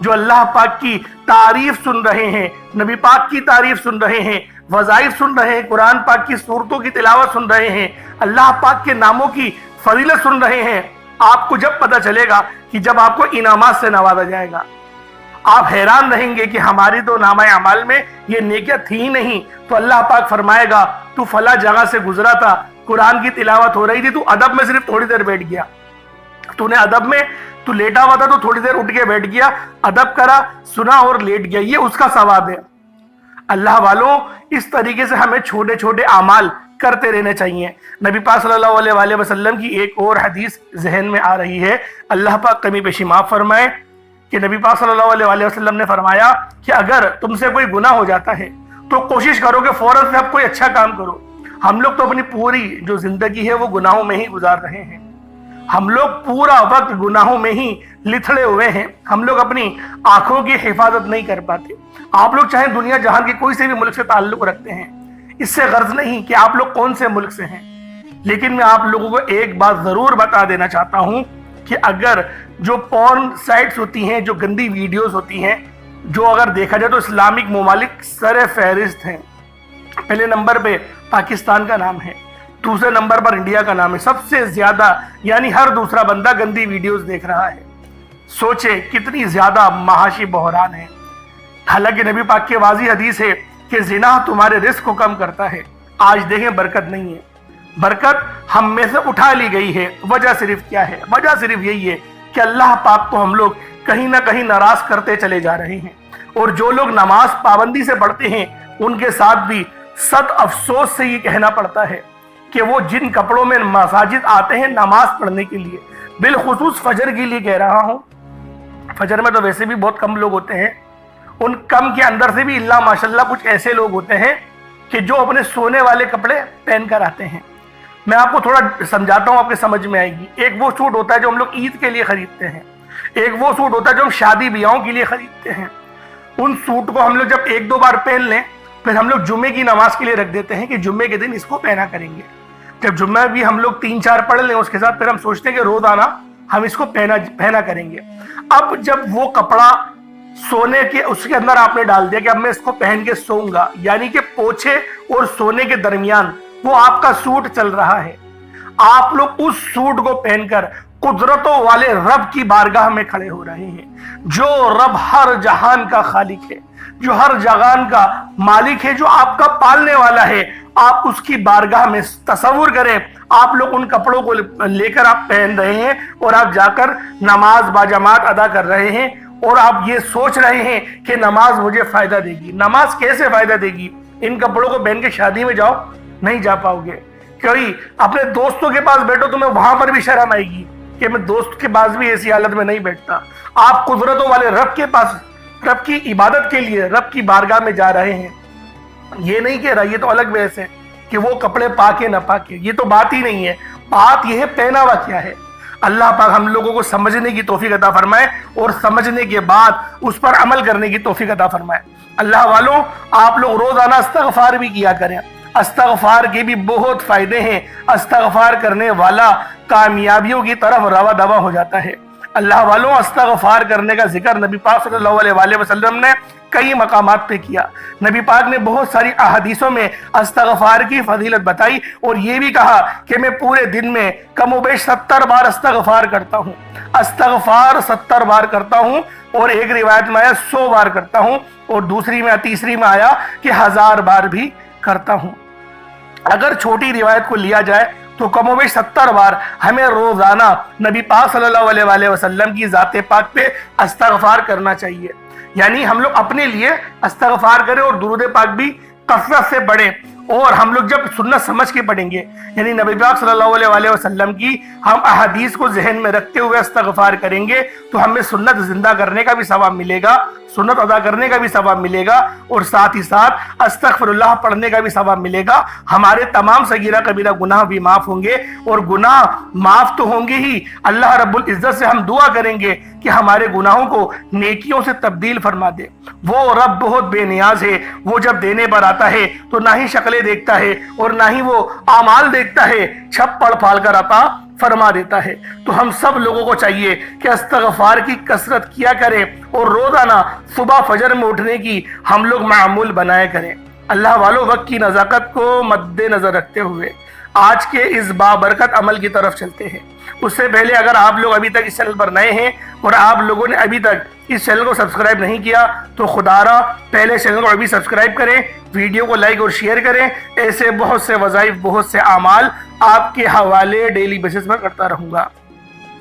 جو اللہ پاک کی تعریف سن رہے ہیں، نبی پاک کی تعریف سن رہے ہیں، وظائف سن رہے ہیں، قرآن پاک کی صورتوں کی تلاوت سن رہے ہیں، اللہ پاک کے ناموں کی فضیلت سن رہے ہیں، آپ کو جب پتہ چلے گا کہ جب آپ کو انعامات سے نوازا جائے گا، آپ حیران رہیں گے کہ ہماری تو نامہ اعمال میں یہ نیکیاں تھی ہی نہیں، تو اللہ پاک فرمائے گا تو فلاں جگہ سے گزرا تھا، قرآن کی تلاوت ہو رہی تھی، تو ادب میں صرف تھوڑی دیر بیٹھ گیا، تو نے ادب میں تو لیٹا ہوا تھا تو تھوڑی دیر اٹھ کے بیٹھ گیا، ادب کرا، سنا اور لیٹ گیا، یہ اس کا ثواب ہے۔ اللہ والوں، اس طریقے سے ہمیں چھوٹے چھوٹے اعمال کرتے رہنے چاہیے۔ نبی پاک صلی اللہ علیہ وآلہ وسلم کی ایک اور حدیث ذہن میں آ رہی ہے، اللہ پاک کمی بیشی معاف فرمائے، کہ نبی پاک صلی اللہ علیہ وآلہ وسلم نے فرمایا کہ اگر تم سے کوئی گناہ ہو جاتا ہے تو کوشش کرو کہ فوراً سے اب کوئی اچھا کام کرو۔ ہم لوگ تو اپنی پوری جو زندگی ہے وہ گناہوں میں ہی گزار رہے ہیں، ہم لوگ پورا وقت گناہوں میں ہی لتھڑے ہوئے ہیں، ہم لوگ اپنی آنکھوں کی حفاظت نہیں کر پاتے۔ آپ لوگ چاہے دنیا جہان کے کوئی سے بھی ملک سے تعلق رکھتے ہیں، اس سے غرض نہیں کہ آپ لوگ کون سے ملک سے ہیں، لیکن میں آپ لوگوں کو ایک بات ضرور بتا دینا چاہتا ہوں کہ اگر جو پورن سائٹس ہوتی ہیں، جو گندی ویڈیوز ہوتی ہیں، جو اگر دیکھا جائے تو اسلامک ممالک سر فہرست ہیں۔ پہلے نمبر پہ پاکستان کا نام ہے، دوسرے نمبر پر انڈیا کا نام ہے، سب سے زیادہ یعنی ہر دوسرا بندہ گندی ویڈیوز دیکھ رہا ہے۔ سوچے کتنی زیادہ معاشی بحران ہے۔ حالانکہ نبی پاک کی واضح حدیث ہے کہ زنا تمہارے رزق کو کم کرتا ہے، آج دیکھیں برکت نہیں ہے، برکت ہم میں سے اٹھا لی گئی ہے۔ وجہ صرف کیا ہے؟ وجہ صرف یہی ہے کہ اللہ پاک کو ہم لوگ کہیں نہ کہیں ناراض کرتے چلے جا رہے ہیں، اور جو لوگ نماز پابندی سے پڑھتے ہیں ان کے ساتھ بھی صد افسوس سے یہ کہنا پڑتا ہے کہ وہ جن کپڑوں میں مساجد آتے ہیں نماز پڑھنے کے لیے، بالخصوص فجر کے لیے کہہ رہا ہوں، فجر میں تو ویسے بھی بہت کم لوگ ہوتے ہیں، ان کم کے اندر سے بھی اللہ ماشاءاللہ کچھ ایسے لوگ ہوتے ہیں کہ جو اپنے سونے والے کپڑے پہن کر آتے ہیں۔ میں آپ کو تھوڑا سمجھاتا ہوں، آپ کے سمجھ میں آئے گی۔ ایک وہ سوٹ ہوتا ہے جو ہم لوگ عید کے لیے خریدتے ہیں، ایک وہ سوٹ ہوتا ہے جو ہم شادی بیاہوں کے لیے خریدتے ہیں۔ ان سوٹ کو ہم لوگ جب ایک دو بار پہن لیں پھر ہم لوگ جمعے کی نماز کے لیے رکھ دیتے ہیں کہ جمعے کے دن اس کو پہنا کریں گے۔ جب جمعہ بھی ہم لوگ 3-4 پڑھ لیں اس کے ساتھ پھر ہم سوچتے ہیں کہ روزانہ ہم اس کو پہنا کریں گے۔ اب جب وہ کپڑا سونے کے اس کے اندر آپ نے ڈال دیا کہ اب میں اس کو پہن کے سوؤں گا، یعنی کہ پوچھے اور سونے کے درمیان وہ آپ کا سوٹ چل رہا ہے، آپ لوگ اس سوٹ کو پہن کر قدرتوں والے رب کی بارگاہ میں کھڑے ہو رہے ہیں، جو رب ہر جہان کا خالق ہے، جو ہر جہان کا مالک ہے، جو آپ کا پالنے والا ہے۔ آپ اس کی بارگاہ میں تصور کریں، آپ لوگ ان کپڑوں کو لے کر آپ پہن رہے ہیں اور آپ جا کر نماز باجماعت ادا کر رہے ہیں، اور آپ یہ سوچ رہے ہیں کہ نماز مجھے فائدہ دے گی۔ نماز کیسے فائدہ دے گی؟ ان کپڑوں کو پہن کے شادی میں جاؤ، نہیں جا پاؤ گے۔ کوئی اپنے دوستوں کے پاس بیٹھو تمہیں وہاں پر بھی شرم آئے گی کہ میں دوست کے پاس بھی ایسی حالت میں نہیں بیٹھتا۔ آپ قدرتوں والے رب کے پاس، رب کی عبادت کے لیے رب کی بارگاہ میں جا رہے ہیں۔ یہ نہیں کہہ رہا، یہ تو الگ بحث ہے کہ وہ کپڑے پاکے نہ پاکے، یہ تو بات ہی نہیں ہے۔ بات یہ ہے پہناوا کیا ہے۔ اللہ پاک ہم لوگوں کو سمجھنے کی توفیق عطا فرمائے اور سمجھنے کے بعد اس پر عمل کرنے کی توفیق عطا فرمائے۔ اللہ والوں، آپ لوگ روزانہ استغفار بھی کیا کریں، استغفار کے بھی بہت فائدے ہیں۔ استغفار کرنے والا کامیابیوں کی طرف روا دوا ہو جاتا ہے۔ اللہ والوں، استغفار کرنے کا ذکر نبی پاک صلی اللہ علیہ وآلہ وسلم نے کئی مقامات پہ کیا۔ نبی پاک نے بہت ساری احادیثوں میں استغفار کی فضیلت بتائی اور یہ بھی کہا کہ میں پورے دن میں کم و بیش 70 بار استغفار کرتا ہوں، استغفار 70 بار کرتا ہوں، اور ایک روایت میں آیا 100 بار کرتا ہوں، اور دوسری میں تیسری میں آیا کہ 1000 بار بھی کرتا ہوں۔ اگر چھوٹی روایت کو لیا جائے تو کم و بیش 70 بار ہمیں روزانہ نبی پاک صلی اللہ علیہ وآلہ وسلم کی ذات پاک پہ استغفار کرنا چاہیے۔ یعنی ہم لوگ اپنے لیے استغفار کریں اور درود پاک بھی کثرت سے پڑھیں، اور ہم لوگ جب سنت سمجھ کے پڑھیں گے، یعنی نبی پاک صلی اللہ علیہ وآلہ وسلم کی ہم احادیث کو ذہن میں رکھتے ہوئے استغفار کریں گے تو ہمیں سنت زندہ کرنے کا بھی ثواب ملے گا، سنت ادا کرنے کا بھی ثواب ملے گا، اور ساتھ ہی ساتھ استغفر اللہ پڑھنے کا بھی ثواب ملے گا۔ ہمارے تمام صغیرہ کبیرہ گناہ بھی معاف ہوں گے، اور گناہ معاف تو ہوں گے ہی، اللہ رب العزت سے ہم دعا کریں گے کہ ہمارے گناہوں کو نیکیوں سے تبدیل فرما دے۔ وہ رب بہت بے نیاز ہے، وہ جب دینے پر آتا ہے تو نہ ہی شکلیں دیکھتا ہے اور نہ ہی وہ اعمال دیکھتا ہے، چھپ پڑ پھال کر عطا فرما دیتا ہے۔ تو ہم سب لوگوں کو چاہیے کہ استغفار کی کثرت کیا کریں اور روزانہ صبح فجر میں اٹھنے کی ہم لوگ معمول بنایا کریں۔ اللہ والوں، وقت کی نزاکت کو مد نظر رکھتے ہوئے آج کے اس بابرکت عمل کی طرف چلتے ہیں۔ اس سے پہلے اگر آپ لوگ ابھی تک اس چینل پر نئے ہیں اور آپ لوگوں نے ابھی تک اس چینل کو سبسکرائب نہیں کیا تو خدا را پہلے چینل کو ابھی سبسکرائب کریں، ویڈیو کو لائک اور شیئر کریں۔ ایسے بہت سے وظائف، بہت سے اعمال آپ کے حوالے ڈیلی بیسس پر کرتا رہوں گا۔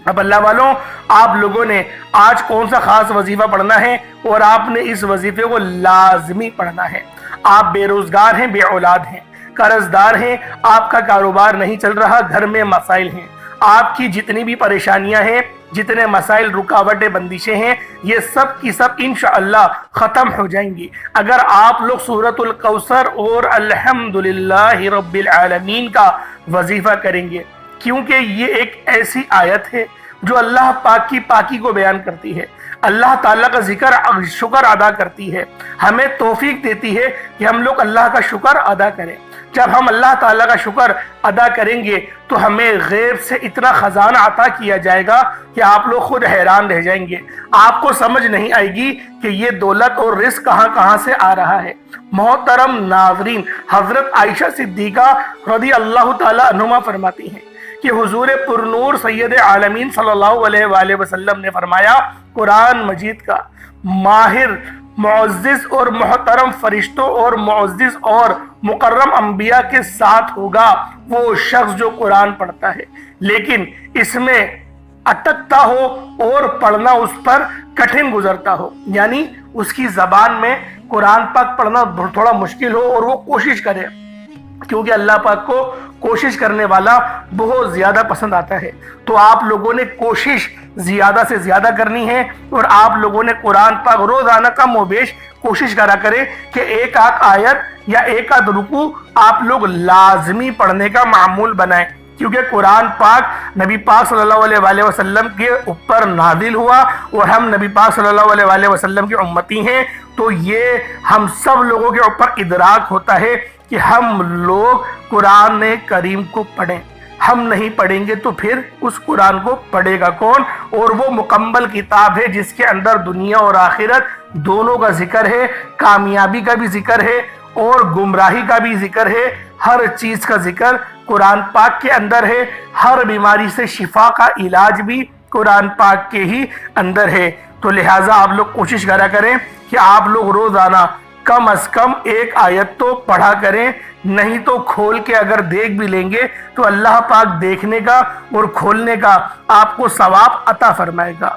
اب اللہ والوں، آپ لوگوں نے آج کون سا خاص وظیفہ پڑھنا ہے اور آپ نے اس وظیفے کو لازمی پڑھنا ہے۔ آپ بے روزگار ہیں، بے اولاد ہیں، قرض دار ہیں، آپ کا کاروبار نہیں چل رہا، گھر میں مسائل ہیں، آپ کی جتنی بھی پریشانیاں ہیں، جتنے مسائل، رکاوٹیں، بندشیں ہیں، یہ سب کی سب انشاءاللہ ختم ہو جائیں گی اگر آپ لوگ سورۃ الکوثر اور الحمدللہ رب العالمین کا وظیفہ کریں گے، کیونکہ یہ ایک ایسی آیت ہے جو اللہ پاک کی پاکی کو بیان کرتی ہے، اللہ تعالیٰ کا ذکر، شکر ادا کرتی ہے، ہمیں توفیق دیتی ہے کہ ہم لوگ اللہ کا شکر ادا کریں۔ جب ہم اللہ تعالیٰ کا شکر ادا کریں گے تو ہمیں غیب سے اتنا خزانہ عطا کیا جائے گا کہ آپ لوگ خود حیران رہ جائیں گے، آپ کو سمجھ نہیں آئے گی کہ یہ دولت اور رزق کہاں کہاں سے آ رہا ہے۔ محترم ناظرین، حضرت عائشہ صدیقہ رضی اللہ تعالیٰ عنہما فرماتی ہیں کہ حضور پرنور سید عالمین صلی اللہ علیہ وآلہ وسلم نے فرمایا، قرآن مجید کا ماہر، معزز اور محترم فرشتوں اور معزز اور مکرم انبیاء کے ساتھ ہوگا وہ شخص جو قرآن پڑھتا ہے لیکن اس میں اٹکتا ہو اور پڑھنا اس پر کٹھن گزرتا ہو، یعنی اس کی زبان میں قرآن پاک پڑھنا تھوڑا مشکل ہو اور وہ کوشش کرے، کیونکہ اللہ پاک کو کوشش کرنے والا بہت زیادہ پسند آتا ہے۔ تو آپ لوگوں نے کوشش زیادہ سے زیادہ کرنی ہے اور آپ لوگوں نے قرآن پاک روزانہ کم و بیش کوشش کرا کرے کہ ایک آدھ آیت یا ایک آدھ رکوع آپ لوگ لازمی پڑھنے کا معمول بنائیں، کیونکہ قرآن پاک نبی پاک صلی اللہ علیہ وآلہ وسلم کے اوپر نازل ہوا اور ہم نبی پاک صلی اللہ علیہ وآلہ وسلم کی امتی ہیں، تو یہ ہم سب لوگوں کے اوپر ادراک ہوتا ہے کہ ہم لوگ قرآن کریم کو پڑھیں۔ ہم نہیں پڑھیں گے تو پھر اس قرآن کو پڑھے گا کون؟ اور وہ مکمل کتاب ہے جس کے اندر دنیا اور آخرت دونوں کا ذکر ہے، کامیابی کا بھی ذکر ہے اور گمراہی کا بھی ذکر ہے، ہر چیز کا ذکر قرآن پاک کے اندر ہے، ہر بیماری سے شفا کا علاج بھی قرآن پاک کے ہی اندر ہے۔ تو لہٰذا آپ لوگ کوشش کرا کریں کہ آپ لوگ روزانہ کم از کم ایک آیت تو پڑھا کریں، نہیں تو کھول کے اگر دیکھ بھی لیں گے تو اللہ پاک دیکھنے کا اور کھولنے کا آپ کو ثواب عطا فرمائے گا۔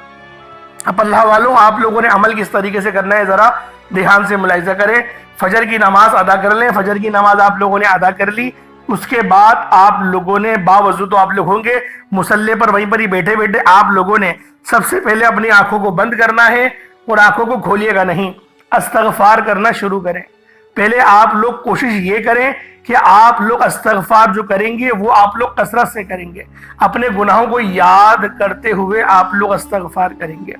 اب اللہ والوں، آپ لوگوں نے عمل کس طریقے سے کرنا ہے ذرا دھیان سے ملاحظہ کریں۔ فجر کی نماز ادا کر لیں، فجر کی نماز آپ لوگوں نے ادا کر لی، اس کے بعد آپ لوگوں نے باوضو تو آپ لوگ ہوں گے، مصلی پر وہیں پر ہی بیٹھے بیٹھے آپ لوگوں نے سب سے پہلے اپنی آنکھوں کو بند کرنا ہے اور آنکھوں کو کھولیے گا نہیں، استغفار کرنا شروع کریں۔ پہلے آپ لوگ کوشش یہ کریں کہ آپ لوگ استغفار جو کریں گے وہ آپ لوگ کثرت سے کریں گے، اپنے گناہوں کو یاد کرتے ہوئے آپ لوگ استغفار کریں گے۔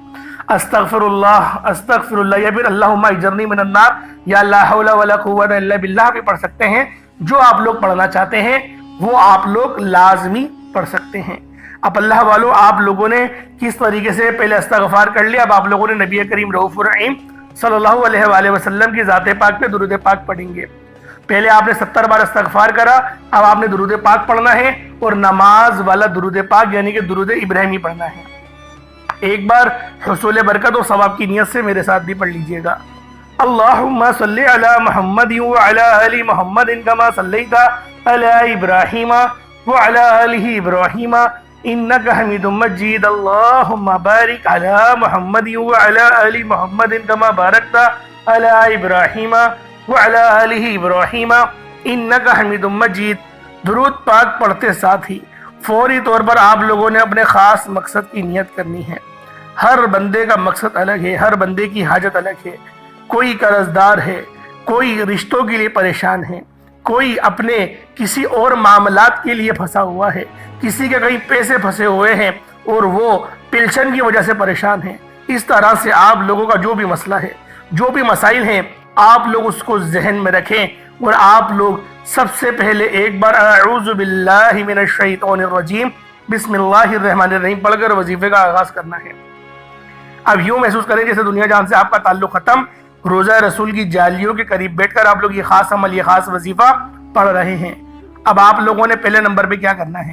استغفر اللہ، یا پھر اللہم اجرنی من النار، یا لا حول ولا قوت الا باللہ بھی پڑھ سکتے ہیں۔ جو آپ لوگ پڑھنا چاہتے ہیں وہ آپ لوگ لازمی پڑھ سکتے ہیں۔ اب اللہ والوں، آپ لوگوں نے کس طریقے سے پہلے استغفار کر لیا، اب آپ لوگوں نے نبی کریم رؤوف الرحیم صلی اللہ علیہ وآلہ وسلم کی ذات پاک پہ درود پاک پڑھیں گے۔ پہلے آپ نے 70 بار استغفار کرا، اب آپ نے درود پاک پڑھنا ہے اور نماز والا درود پاک یعنی کہ درود ابراہیمی پڑھنا ہے۔ ایک بار حصول برکت اور ثواب کی نیت سے میرے ساتھ بھی پڑھ لیجئے گا۔ اللہم صلی علی محمد وعلی آل محمد کما صلیت علی ابراہیم وعلی آل ابراہیم انک حمید مجید، اللہم بارک علی محمد وعلی آل محمد کما بارکت علی ابراہیم وعلی آل ابراہیم انک حمید مجید۔ درود پاک پڑھتے ساتھ ہی فوری طور پر آپ لوگوں نے اپنے خاص مقصد کی نیت کرنی ہے۔ ہر بندے کا مقصد الگ ہے، ہر بندے کی حاجت الگ ہے، کوئی قرض دار ہے، کوئی رشتوں کے لیے پریشان ہے، کوئی اپنے کسی اور معاملات کے لیے پھنسا ہوا ہے، کسی کے کئی پیسے پھنسے ہوئے ہیں اور وہ پنشن کی وجہ سے پریشان ہیں۔ اس طرح سے آپ لوگوں کا جو بھی مسئلہ ہے، جو بھی مسائل ہیں، آپ لوگ اس کو ذہن میں رکھیں اور آپ لوگ سب سے پہلے ایک بار اعوذ باللہ من الشیطان الرجیم بسم اللہ الرحمن الرحیم پڑھ کر وظیفے کا آغاز کرنا ہے۔ اب یوں محسوس کریں جیسے دنیا جہان سے آپ کا تعلق ختم، روزہ رسول کی جالیوں کے قریب بیٹھ کر آپ لوگ یہ خاص عمل، یہ خاص وظیفہ پڑھ رہے ہیں۔ اب آپ لوگوں نے پہلے نمبر پہ کیا کرنا ہے؟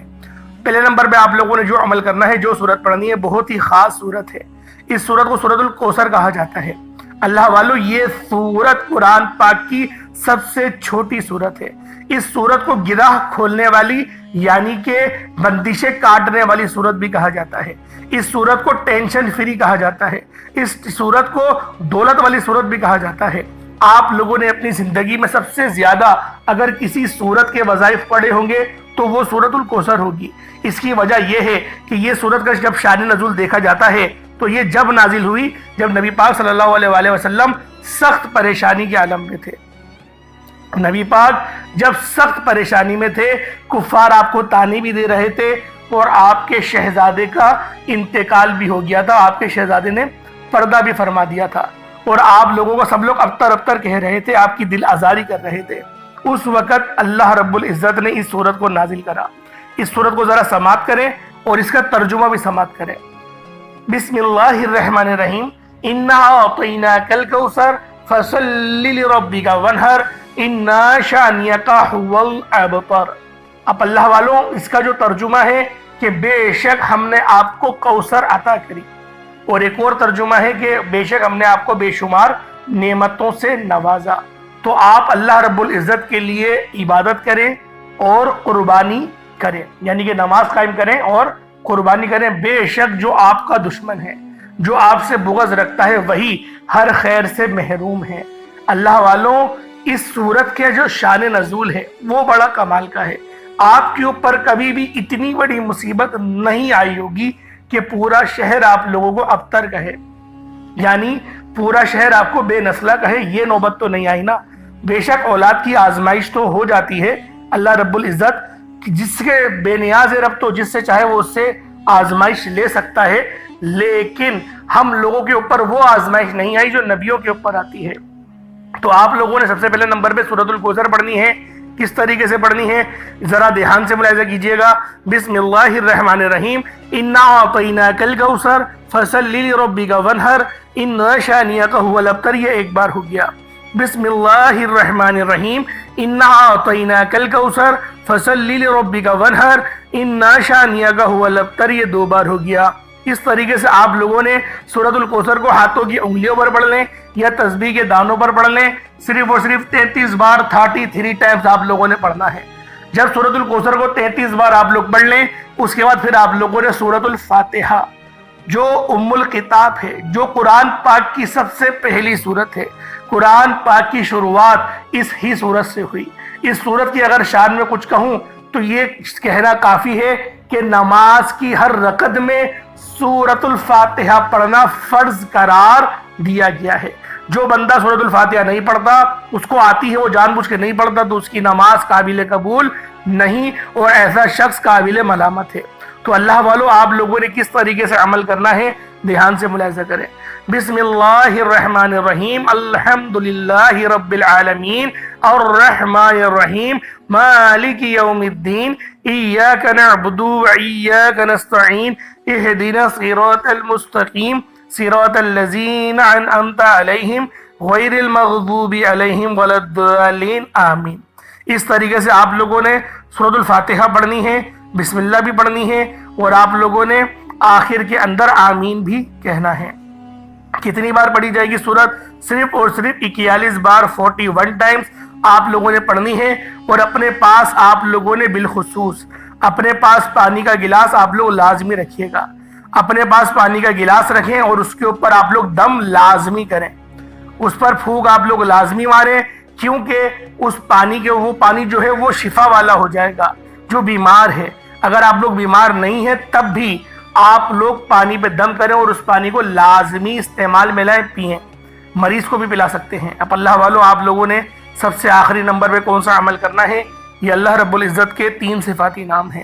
پہلے نمبر پہ آپ لوگوں نے جو عمل کرنا ہے، جو سورت پڑھنی ہے، بہت ہی خاص سورت ہے۔ اس سورت کو سورت الکوثر کہا جاتا ہے۔ اللہ والو، یہ سورت قرآن پاک کی سب سے چھوٹی سورت ہے۔ اس سورت کو گرہ کھولنے والی یعنی کہ بندشیں کاٹنے والی سورت بھی کہا جاتا ہے۔ اس سورت کو ٹینشن فری کہا جاتا ہے۔ اس سورت کو دولت والی سورت بھی کہا جاتا ہے۔ آپ لوگوں نے اپنی زندگی میں سب سے زیادہ اگر کسی سورت کے وظائف پڑھے ہوں گے تو وہ سورت الکوثر ہوگی۔ اس کی وجہ یہ ہے کہ یہ سورت کا جب شان نزول دیکھا جاتا ہے تو یہ جب نازل ہوئی جب نبی پاک صلی اللہ علیہ وآلہ وسلم سخت پریشانی کے عالم میں تھے۔ نبی پاک جب سخت پریشانی میں تھے، کفار آپ کو طعنے بھی دے رہے تھے اور آپ کے شہزادے کا انتقال بھی ہو گیا تھا، آپ کے شہزادے نے پردہ بھی فرما دیا تھا اور آپ لوگوں کو سب لوگ ابتر ابتر کہہ رہے تھے، آپ کی دل آزاری کر رہے تھے۔ اس وقت اللہ رب العزت نے اس سورت کو نازل کرا۔ اس سورت کو ذرا سماعت کریں اور اس کا ترجمہ بھی سماعت کریں۔ بسم اللہ الرحمن الرحیم، انا اعطیناک الکوثر فصل لربک وانحر انا شانئک هو الابتر۔ اب اللہ والوں، اس کا جو ترجمہ ہے کہ بے شک ہم نے آپ کو کوثر عطا کری، اور ایک اور ترجمہ ہے کہ بے شک ہم نے آپ کو بے شمار نعمتوں سے نوازا۔ تو آپ اللہ رب العزت کے لیے عبادت کریں اور قربانی کریں، یعنی کہ نماز قائم کریں اور قربانی کریں۔ بے شک جو آپ کا دشمن ہے، جو آپ سے بغض رکھتا ہے، وہی ہر خیر سے محروم ہے۔ اللہ والوں، اس سورت کے جو شان نزول ہے وہ بڑا کمال کا ہے۔ آپ کے اوپر کبھی بھی اتنی بڑی مصیبت نہیں آئی ہوگی کہ پورا شہر آپ لوگوں کو ابتر کہے، یعنی پورا شہر آپ کو بے نسلہ کہے، یہ نوبت تو نہیں آئی نا۔ بے شک اولاد کی آزمائش تو ہو جاتی ہے، اللہ رب العزت جس کے بے نیاز رب تو جس سے چاہے وہ اس سے آزمائش لے سکتا ہے، لیکن ہم لوگوں کے اوپر وہ آزمائش نہیں آئی جو نبیوں کے اوپر آتی ہے۔ تو آپ لوگوں نے سب سے پہلے نمبر پہ سورت الکوثر پڑھنی ہے۔ کس طریقے سے پڑھنی ہے ذرا دھیان سے ملاحظہ کیجئے گا۔ بسم اللہ الرحمن الرحیم، انا اعطیناک الکوثر فصل لربک وانحر انا شانئک هو الابتر۔ یہ ایک بار ہو گیا۔ بسم اللہ الرحمن الرحیم، انا اعطیناک الکوثر فصل لربک وانحر انا شانئک هو الابتر۔ یہ دو بار ہو گیا۔ اس طریقے سے آپ لوگوں نے سورت الکوثر کو ہاتھوں کی انگلیوں پر پڑھ لیں یا تسبیح کے دانوں پر پڑھ لیں، صرف اور صرف 33 بار 33 ٹائمز آپ لوگوں نے پڑھنا ہے۔ جب سورت الکوثر کو 33 بار آپ لوگ پڑھ لیں، اس کے بعد پھر آپ لوگوں نے سورت الفاتحہ جو ام الکتاب ہے، جو قرآن پاک کی سب سے پہلی سورت ہے، قرآن پاک کی شروعات اس ہی سورت سے ہوئی۔ اس سورت کی اگر شان میں کچھ کہوں تو یہ کہنا کافی ہے کہ نماز کی ہر رکعت میں سورت الفاتحہ پڑھنا فرض قرار دیا گیا ہے۔ جو بندہ سورت الفاتحہ نہیں پڑھتا، اس کو آتی ہے وہ جان بوجھ کے نہیں پڑھتا، تو اس کی نماز قابل قبول نہیں اور ایسا شخص قابل ملامت ہے۔ تو اللہ والو، آپ لوگوں نے کس طریقے سے عمل کرنا ہے دھیان سے ملاحظہ کریں۔ بسم اللہ الرحمن الرحیم، الحمدللہ رب العالمین الرحمن الرحیم مالک یوم الدین ایاک نعبد وایاک نستعین اہدنا الصراط المستقیم صراط الذین انعمت علیہم غیر المغضوب علیہم ولا الضالین آمین۔ اس طریقے سے آپ لوگوں نے سورۃ الفاتحہ پڑھنی ہے، بسم اللہ بھی پڑھنی ہے، اور آپ لوگوں نے آخر کے اندر آمین بھی کہنا ہے۔ کتنی بار پڑھی جائے گی سورت؟ صرف اور صرف 41 بار 41 ٹائمز آپ لوگوں نے پڑھنی ہے۔ اور اپنے پاس آپ لوگوں نے بالخصوص اپنے پاس پانی کا گلاس آپ لوگ لازمی رکھیے گا۔ اپنے پاس پانی کا گلاس رکھیں اور اس کے اوپر آپ لوگ دم لازمی کریں، اس پر پھونک آپ لوگ لازمی ماریں، کیونکہ اس پانی کے وہ پانی جو ہے وہ شفا والا ہو جائے گا جو بیمار ہے۔ اگر آپ لوگ بیمار نہیں ہیں تب بھی آپ لوگ پانی پہ دم کریں اور اس پانی کو لازمی استعمال میں لائیں، پئیں، مریض کو بھی پلا سکتے ہیں۔ اب اللہ والوں، آپ لوگوں نے سب سے آخری نمبر پہ کون سا عمل کرنا ہے؟ یہ اللہ رب العزت کے 3 صفاتی نام ہیں۔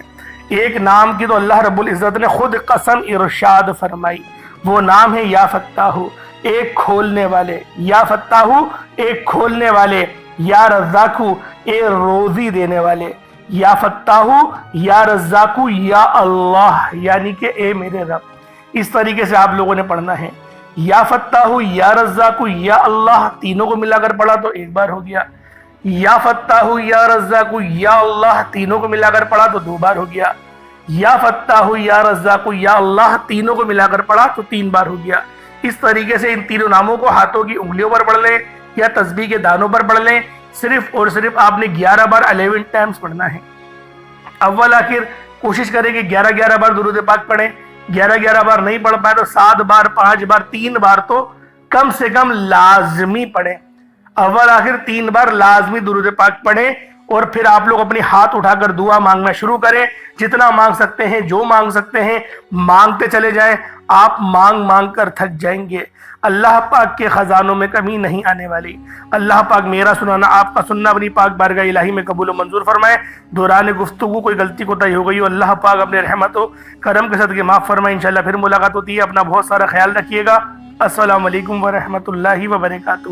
ایک نام کی تو اللہ رب العزت نے خود قسم ارشاد فرمائی، وہ نام ہے یا فتاح، ایک کھولنے والے، یا فتاح ایک کھولنے والے، یا رزاق ایک روزی دینے والے، یا فتاحو یا رزاقو یا اللہ، یعنی کہ اے میرے رب۔ اس طریقے سے آپ لوگوں نے پڑھنا ہے۔ یا فتاحو یا رزاقو یا اللہ تینوں کو ملا کر پڑھا تو ایک بار ہو گیا، یا فتاحو یا رزاقو یا اللہ تینوں کو ملا کر پڑھا تو دو بار ہو گیا، یا فتاحو یا رزاقو یا اللہ تینوں کو ملا کر پڑھا تو تین بار ہو گیا۔ اس طریقے سے ان تینوں ناموں کو ہاتھوں کی انگلیوں پر پڑھ لیں یا تسبیح کے دانوں پر پڑھ لیں۔ صرف اور صرف آپ نے 11 بار 11 ٹائمز پڑھنا ہے۔ اول آخر کوشش کریں کہ 11 بار درود پاک پڑھیں۔ 11 بار نہیں پڑھ پائے تو 7 بار، 5 بار، 3 بار تو کم سے کم لازمی پڑھیں۔ اول آخر 3 بار لازمی درود پاک پڑھیں، اور پھر آپ لوگ اپنی ہاتھ اٹھا کر دعا مانگنا شروع کریں۔ جتنا مانگ سکتے ہیں، جو مانگ سکتے ہیں مانگتے چلے جائیں۔ آپ مانگ مانگ کر تھک جائیں گے۔ اللہ پاک کے خزانوں میں کمی نہیں آنے والی۔ اللہ پاک میرا سنانا، آپ کا سننا اپنی پاک بارگاہ الہی میں قبول و منظور فرمائے۔ دوران گفتگو کوئی غلطی کوتاہی ہو گئی ہو، اللہ پاک اپنے رحمت و کرم کے صدقے معاف فرمائے۔ انشاءاللہ پھر ملاقات ہوتی ہے۔ اپنا بہت سارا خیال رکھیے گا۔ السلام علیکم ورحمۃ اللہ وبرکاتہ۔